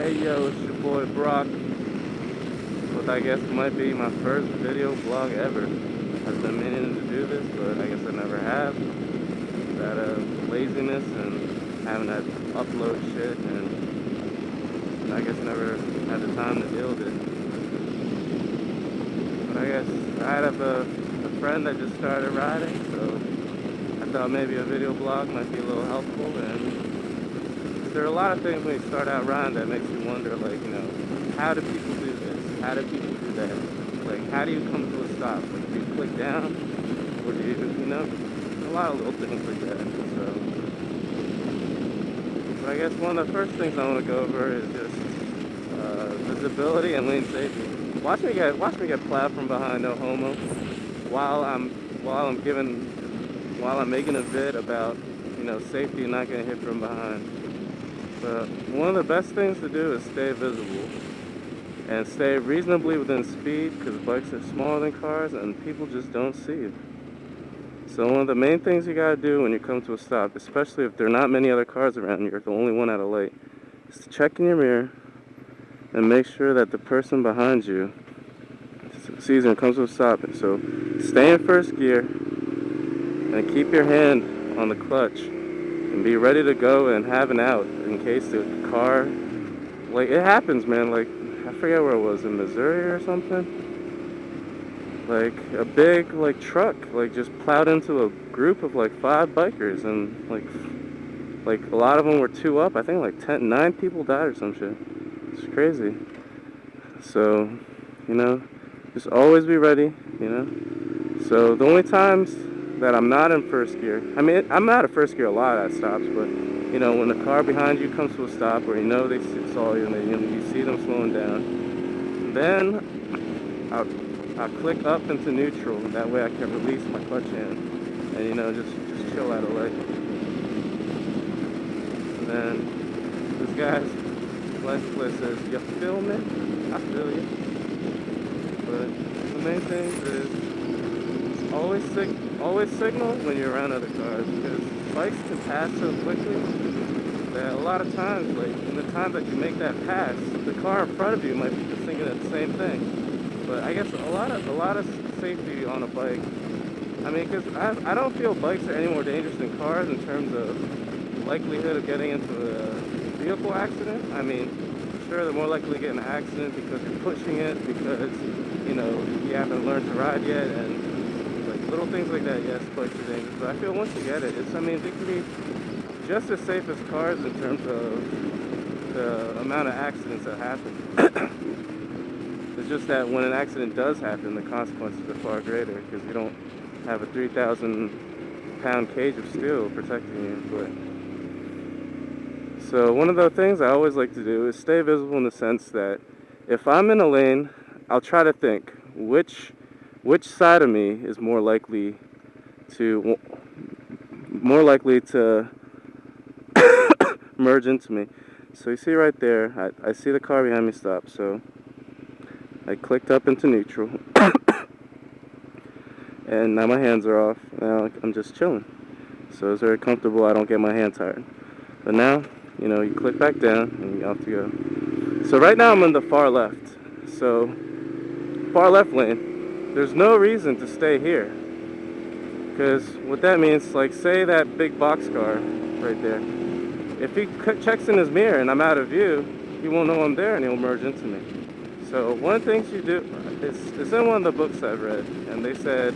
Hey yo, it's your boy Brock with I guess might be my first video blog ever. I've been meaning to do this, but I guess I never have. Out of laziness and having to upload shit, and I guess never had the time to deal with it. But I guess I had a friend that just started riding, so I thought maybe a video blog might be a little helpful. And there are a lot of things when you start out riding that makes you wonder, like, how do people do this? How do people do that? Like, how do you come to a stop? Like, do you click down? Or do you, a lot of little things like that. So I guess one of the first things I want to go over is just visibility and lane safety. Watch me get plowed from behind, no homo, while I'm making a vid about, safety and not getting hit from behind. But one of the best things to do is stay visible and stay reasonably within speed, because bikes are smaller than cars and people just don't see you. So one of the main things you gotta do when you come to a stop, especially if there are not many other cars around, you're the only one at a light, is to check in your mirror and make sure that the person behind you sees and comes to a stop. So stay in first gear and keep your hand on the clutch and be ready to go and have an out in case the car, like, it happens, man. Like, I forget where it was, in Missouri or something. Like, a big, like, truck, like, just plowed into a group of, like, 5 bikers, and, like a lot of them were 2 up. I think, like, 9 people died or some shit. It's crazy. So, just always be ready, So, the only times that I'm not in first gear, I mean, I'm not in first gear a lot at stops, but, when the car behind you comes to a stop, or they saw you, and you see them slowing down, then I'll click up into neutral. That way I can release my clutch hand and, just chill out of light. And then this guy's license plate says, "You feel me?" I feel you. But the main thing is always signal when you're around other cars, because bikes can pass so quickly that a lot of times, like, in the time that you make that pass, the car in front of you might be just thinking the same thing. But I guess a lot of safety on a bike. I mean, because I don't feel bikes are any more dangerous than cars in terms of likelihood of getting into a vehicle accident. I mean, sure, they're more likely to get in an accident because you're pushing it, because you haven't learned to ride yet, and like little things like that. Yes, bikes are dangerous, but I feel once you get it, they can be just as safe as cars in terms of the amount of accidents that happen. It's just that when an accident does happen, the consequences are far greater, because you don't have a 3,000-pound cage of steel protecting you. So one of the things I always like to do is stay visible, in the sense that if I'm in a lane, I'll try to think which side of me is more likely to merge into me. So you see right there, I see the car behind me stop, so I clicked up into neutral, and now my hands are off. Now I'm just chilling, so it's very comfortable. I don't get my hand tired. But now, you click back down and you have to go. So right now I'm in the far left. So far left lane. There's no reason to stay here, because what that means, like, say that big box car right there. If he checks in his mirror and I'm out of view, he won't know I'm there and he'll merge into me. So one of the things you do, it's in one of the books I've read, and they said,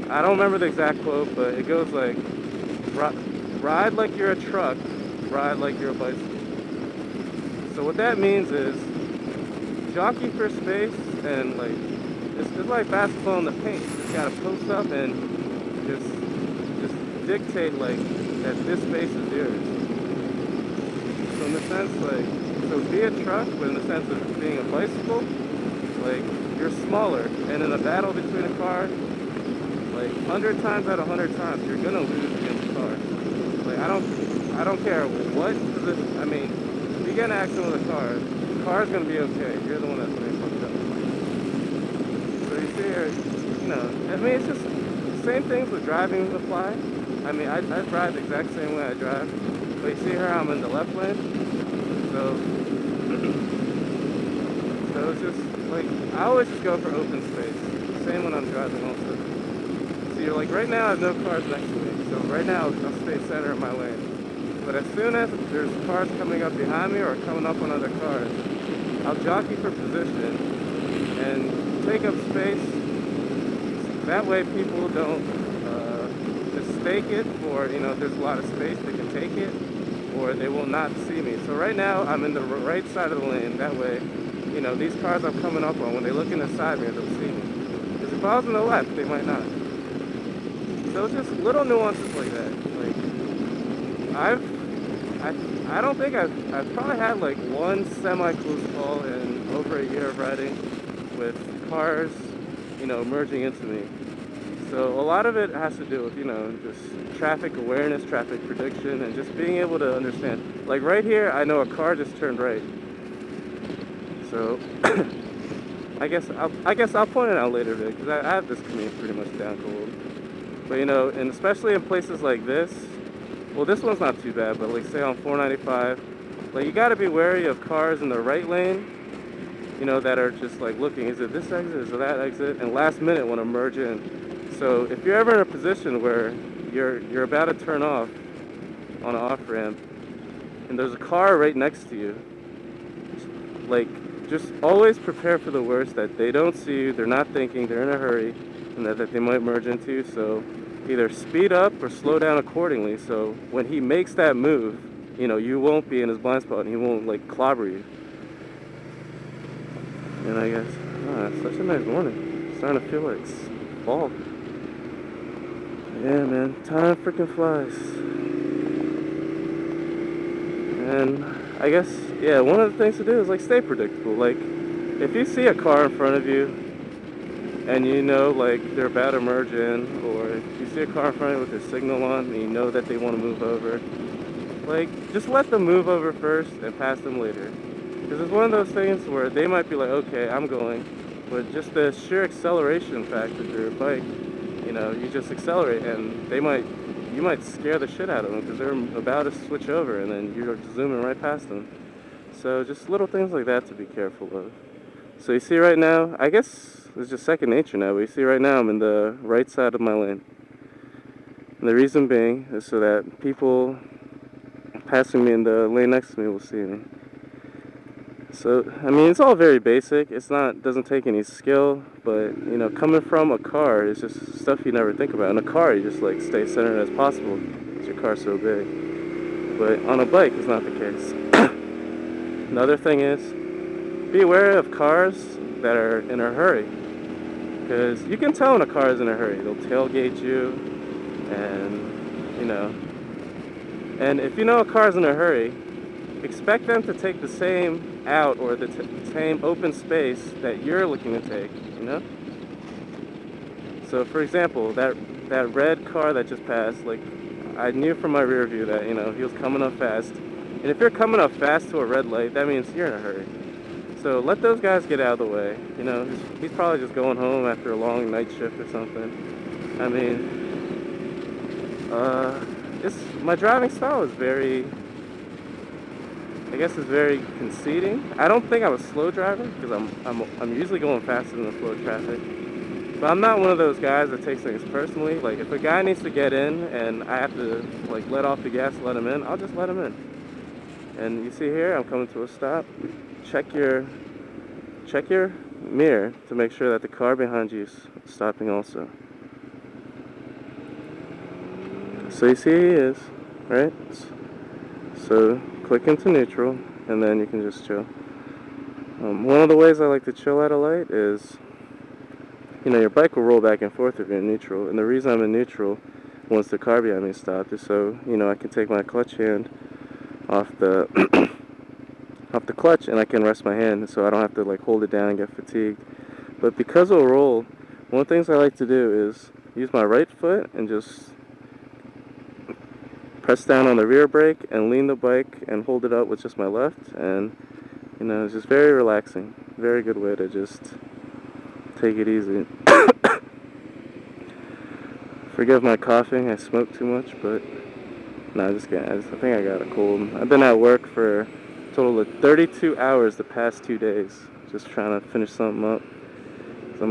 I don't remember the exact quote, but it goes like, ride like you're a truck, ride like you're a bicycle. So what that means is, jockey for space, and like, it's like basketball in the paint. You just gotta post up and just dictate, like, that this space is yours. So in the sense, like, so be a truck, but in the sense of being a bicycle, like, you're smaller, and in a battle between a car, like, 100 times out of 100 times, you're gonna lose against the car. Like, I don't care what position. I mean, if you get in an accident with a car, the car's gonna be okay. You're the one that's gonna be fucked up. So you see here, I mean, it's just the same things with driving apply. I mean, I drive the exact same way I drive, But you see here, I'm in the left lane, so it's just like I always just go for open space. Same when I'm driving also. So you're like right now, I have no cars next to me, so right now I'll stay center in my lane. But as soon as there's cars coming up behind me or coming up on other cars, I'll jockey for position and take up space. That way people don't mistake it for, you know, if there's a lot of space, they can take it, or they will not see me. So right now, I'm in the right side of the lane. That way, you know, these cars I'm coming up on, when they look in the side mirror, they'll see me. Because if I was on the left, they might not. So it's just little nuances like that. Like, I don't think I've probably had like one semi-close call in over a year of riding with cars, you know, merging into me. So a lot of it has to do with, you know, just traffic awareness, traffic prediction, and just being able to understand. Like right here, I know a car just turned right. So I guess I'll point it out later, because I have this commute pretty much down cold. But you know, and especially in places like this, well, this one's not too bad, but like say on 495, like you got to be wary of cars in the right lane, you know, that are just like looking, is it this exit, is it that exit, and last minute want to merge in. So if you're ever in a position where you're about to turn off on an off ramp and there's a car right next to you, like just always prepare for the worst, that they don't see you, they're not thinking, they're in a hurry, and that they might merge into you. So either speed up or slow down accordingly, so when he makes that move, you know, you won't be in his blind spot and he won't like clobber you. And I guess, it's such a nice morning. It's starting to feel like fall. Yeah, man, time freaking flies. And I guess, yeah, one of the things to do is like stay predictable. Like, if you see a car in front of you and you know like they're about to merge in, or if you see a car in front of you with their signal on and you know that they want to move over, like just let them move over first and pass them later. Because it's one of those things where they might be like, okay, I'm going, but just the sheer acceleration factor of your bike, you know, you just accelerate and you might scare the shit out of them because they're about to switch over and then you're zooming right past them. So just little things like that to be careful of. So you see right now, I guess it's just second nature now, but you see right now I'm in the right side of my lane. And the reason being is so that people passing me in the lane next to me will see me. So, I mean, it's all very basic. Doesn't take any skill, but, you know, coming from a car is just stuff you never think about. In a car, you just, like, stay centered as possible because your car's so big. But on a bike, it's not the case. Another thing is, be aware of cars that are in a hurry. Because you can tell when a car is in a hurry. They'll tailgate you, and, you know. And if you know a car's in a hurry, expect them to take the same out or the same open space that you're looking to take, you know? So for example, that red car that just passed, like I knew from my rear view that, you know, he was coming up fast. And if you're coming up fast to a red light, that means you're in a hurry. So let those guys get out of the way. You know, he's probably just going home after a long night shift or something. I mean, my driving style is very, I guess it's very conceding. I don't think I'm a slow driver because I'm usually going faster than the flow of traffic. But I'm not one of those guys that takes things personally. Like if a guy needs to get in and I have to like let off the gas to let him in, I'll just let him in. And you see here, I'm coming to a stop. Check your mirror to make sure that the car behind you is stopping also. So you see he is, right? So click into neutral, and then you can just chill. One of the ways I like to chill at a light is, you know, your bike will roll back and forth if you're in neutral. And the reason I'm in neutral once the car behind me stopped is so, you know, I can take my clutch hand off the off the clutch and I can rest my hand so I don't have to like hold it down and get fatigued. But because it'll roll, one of the things I like to do is use my right foot and just press down on the rear brake and lean the bike and hold it up with just my left, and you know, it's just very relaxing. Very good way to just take it easy. Forgive my coughing, I smoke too much, but No, I'm just kidding. I think I got a cold. I've been at work for a total of 32 hours the past 2 days, just trying to finish something up. So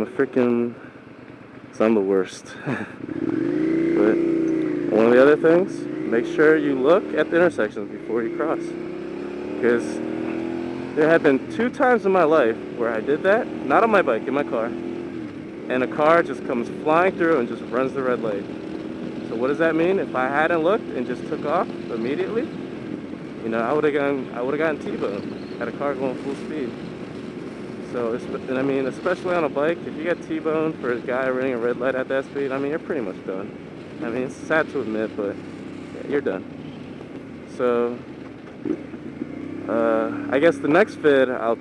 I'm the worst. But one of the other things, make sure you look at the intersections before you cross. Because there have been 2 times in my life where I did that, not on my bike, in my car, and a car just comes flying through and just runs the red light. So what does that mean? If I hadn't looked and just took off immediately, you know, I would have gotten T-boned, had a car going full speed. So, and I mean, especially on a bike, if you get T-boned for a guy running a red light at that speed, I mean, you're pretty much done. I mean, it's sad to admit, but yeah, you're done. So, I guess the next vid, I'll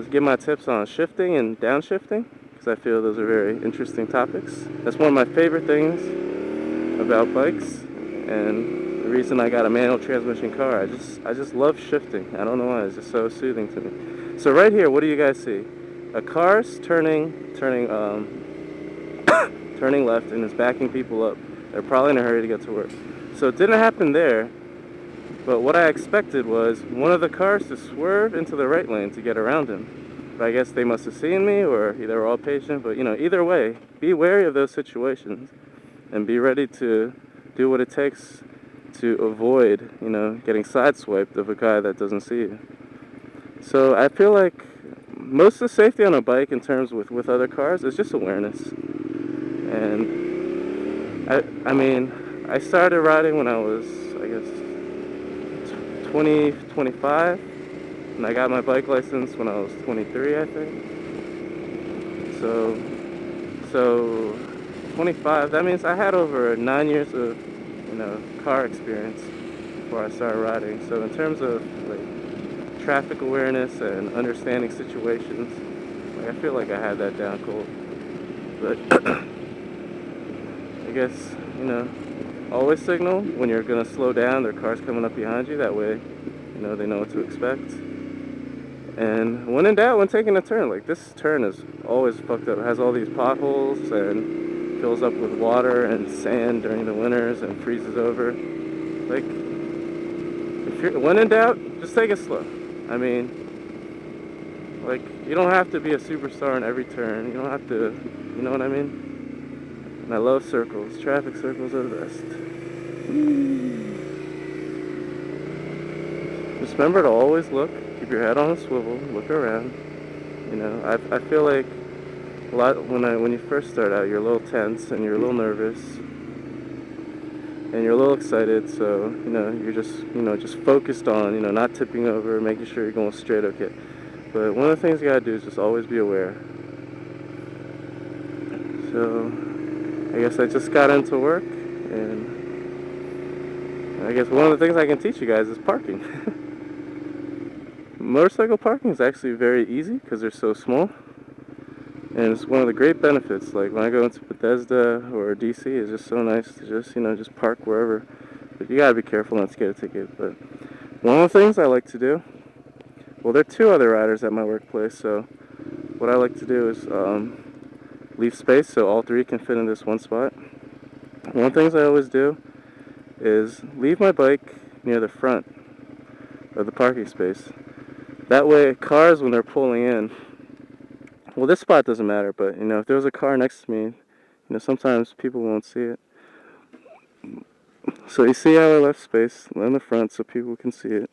give my tips on shifting and downshifting, because I feel those are very interesting topics. That's one of my favorite things about bikes, and the reason I got a manual transmission car. I just love shifting. I don't know why. It's just so soothing to me. So right here, what do you guys see? A car's turning left and is backing people up. They're probably in a hurry to get to work. So it didn't happen there, but what I expected was one of the cars to swerve into the right lane to get around him. But I guess they must have seen me, or they were all patient. But you know, either way, be wary of those situations and be ready to do what it takes to avoid, you know, getting sideswiped of a guy that doesn't see you. So I feel like most of the safety on a bike in terms with other cars is just awareness. And I mean, I started riding when I was, I guess, 25, and I got my bike license when I was 23, I think. So 25, that means I had over 9 years of, you know, car experience before I started riding. So in terms of like traffic awareness and understanding situations, like I feel like I had that down cold. But I guess, you know, always signal when you're gonna slow down, there are cars coming up behind you, that way, you know, they know what to expect. And when in doubt, when taking a turn, like this turn is always fucked up. It has all these potholes and fills up with water and sand during the winters and freezes over. Like, when in doubt, just take it slow. I mean, like, you don't have to be a superstar in every turn. You don't have to, you know what I mean? And I love circles. Traffic circles are the best. Just remember to always look. Keep your head on a swivel. Look around. You know, I feel like a lot when you first start out, you're a little tense and you're a little nervous and you're a little excited. So you know, you're just focused on not tipping over, making sure you're going straight. Okay. But one of the things you gotta do is just always be aware. So I guess I just got into work, and I guess one of the things I can teach you guys is parking. Motorcycle parking is actually very easy because they're so small, and it's one of the great benefits. Like when I go into Bethesda or DC, it's just so nice to just park wherever. But you gotta be careful not to get a ticket. But one of the things I like to do, well, there are 2 other riders at my workplace, so what I like to do is leave space so all 3 can fit in this one spot. One of the things I always do is leave my bike near the front of the parking space. That way, cars, when they're pulling in, well, this spot doesn't matter, but, if there was a car next to me, sometimes people won't see it. So you see how I left space in the front so people can see it,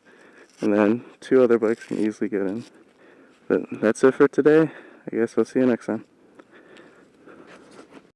and then 2 other bikes can easily get in. But that's it for today. I guess I'll see you next time.